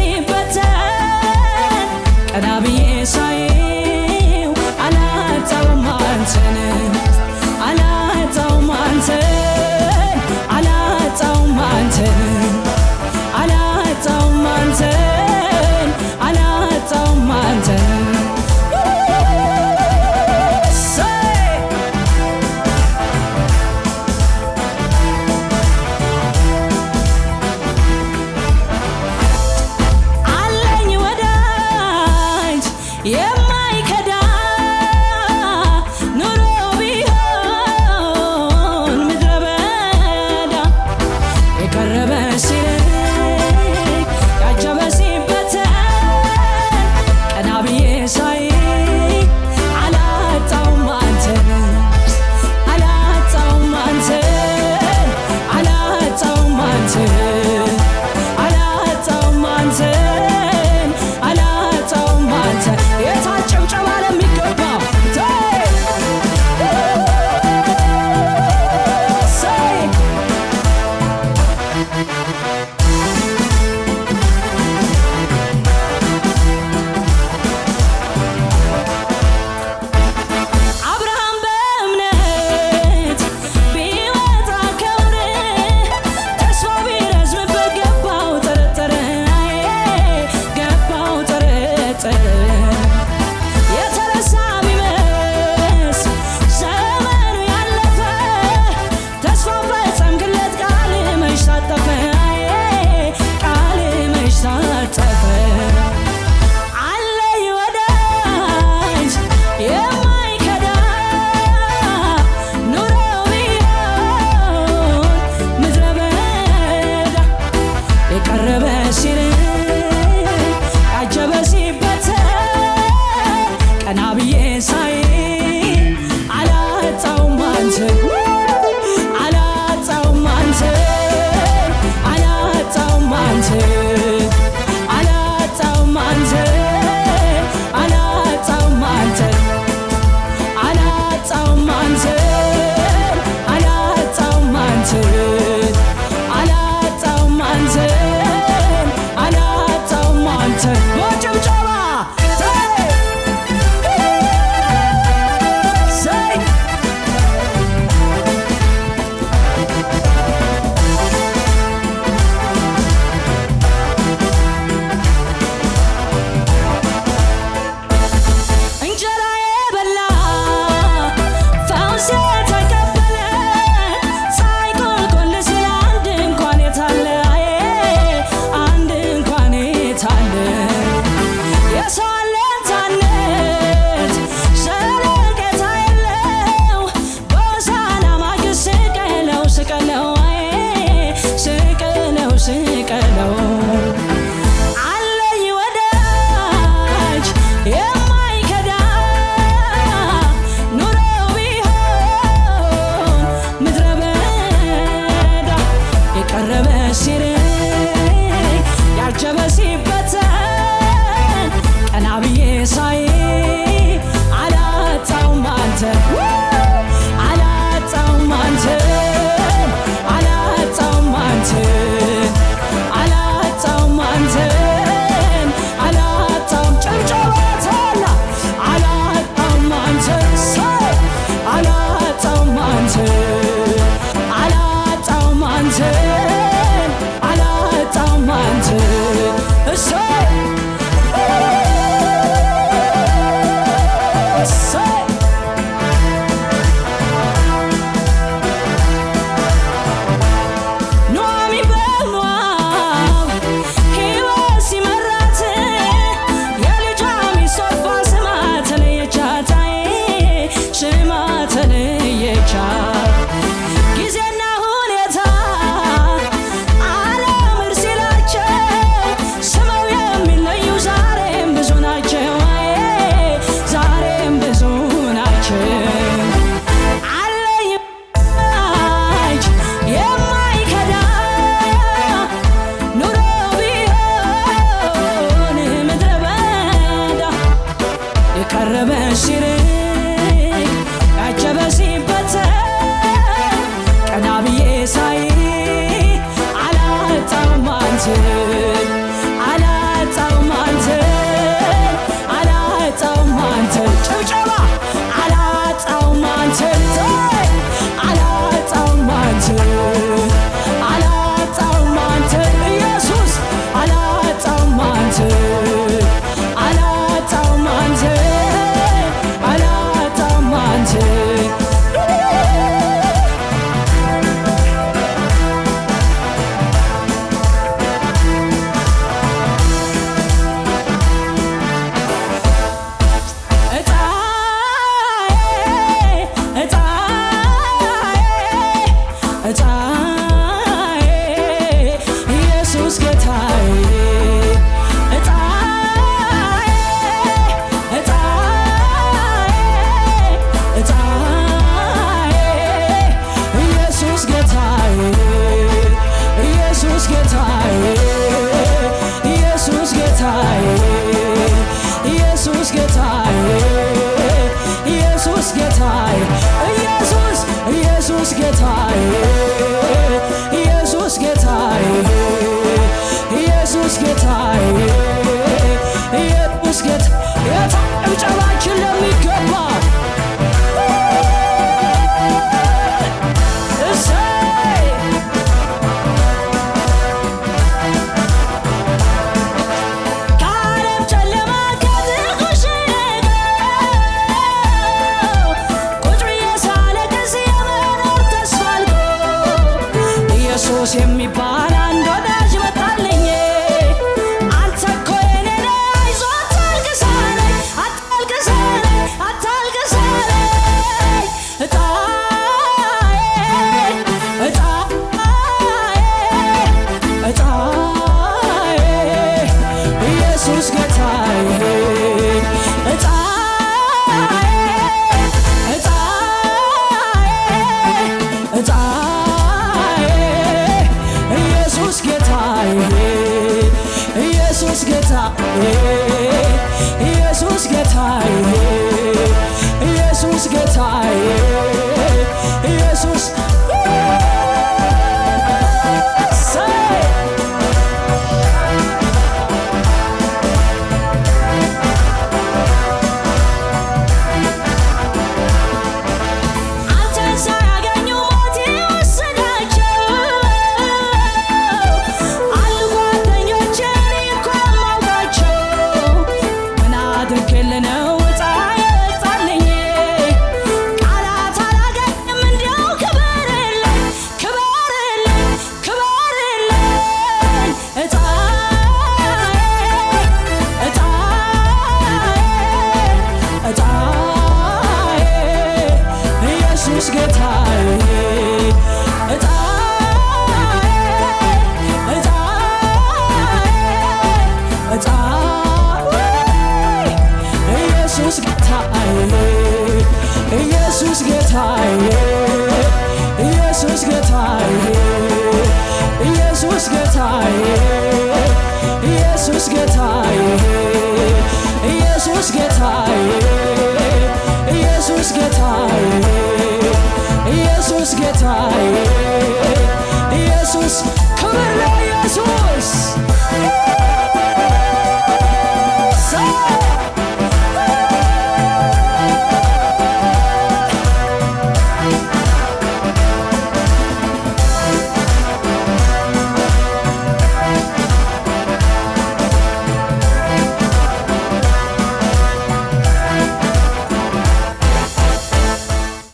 ሲበተን ቀና ብዬ ሳየው አላጣውም አንተን አላጣውም አንተን አላጣውም አንተን አላጣውም አንተን አላጣውም አንተን የማይከዳ ኑሮ ቢሆን ምድረ በዳ የቀረበ ሲርቅ ያጀበ ሲበተን ቀና ብዬ ሳይ አላጣውም አንተን አላጣውም አንተን አላጣውም አንተን አላጣውም አንተን አላጣውም አንተን የታጨብጨባ ለሚገባው አብርሃም በእምነት ቢወጣ ከብር ተስፋ ቢረዝምበት ገባው ጠረጠረ ገባው ጠረጠረ የተረሳ ቢመስ ዘመኑ ያለፈ ተስፋ ፈጸምክለት ቃል መች ታጠፈ ቃል መች ታጠፈ አለኝ ወዳጅ የማይከዳ ኑሮ ቢሆን ምድረ በዳ የቀረበ ሲርቅ ያጀበ ሲበተን ቀና ብዬ ሳይ አላጣውም አንተን አላጣውም አንተን አላጣውም አንተን አላጣውም አንተን አላጣውም አንተን አላጣውም አንተን አላጣውም አንተን አላጣውም አንተን አላጣውም አንተን በጭብጨባ እንጀራ የበላ ፈውስ የተቀበለ ሳይቆልቆል ሲል አንድ እንኳን የታለ አንድ እንኳን የታለ የሰው አለኝታነት ዘለቄታ የለው በሆሳዕና ማግስት ስቀለው ስቀለው ስቀለው ስቀለው አለኝ ወዳጅ የማይከዳ ኑሮ ቢሆን ምድረ በዳ የቀረበ ሲርቅ ያጀበ ሲበተን ቀና ብዬ ሳይ አላጣውም አንተን አላጣውም አንተን አላጣውም አንተን አላጣውም አንተን አላጣውም ጭብጨባ ታላ አላጣውም አንተን አላጣውም አንተን አላጣውም አንተን አላጣውም አንተን እሰይ ጌታዬ ኢየሱስ ጌታ ጭብጨባችን ለሚገባ እሰይ ከዓለም ጨለማ ከድቅሽቅ ቁጭ ብዬ ሳለቅስ የመኖር ተስፋ አልቆ ኢየሱስ የሚባል አንድ ወዳጅ መጣልኝ። አንተ እኮ የኔ ነህ አይዞህ አታልቅስ አለኝ አታልቅስ አለኝ አታልቅስ አለኝ እጣዬ እጣዬ ኢየሱስ ጌታዬ እጣዬ እጣዬ ኢየሱስ ጌታዬ ኢየሱስ ጌታዬ ኢየሱስ ጌታዬ ኢየሱስ ጌታዬ ኢየሱስ እሰይ አንተን ሳያገኙ ሞት የወሰዳቸው አሉ ጓደኞቼ እኔ እኮ የማውቃቸው ምን አድርጌልህ ነው ዕጣ የወጣልኝ ቃላት አላገኝም እንዲያው ክበርልኝ ክበርልኝ ክበርልኝ እጣዬ እጣዬ ኢየሱስ ጌታዬ እጣዬ እጣዬ ኢየሱስ ጌታዬ ኢየሱስ ጌታዬ ኢየሱስ ጌታዬ ኢየሱስ ጌታዬ ኢየሱስ ጌታዬ ኢየሱስ ጌታዬ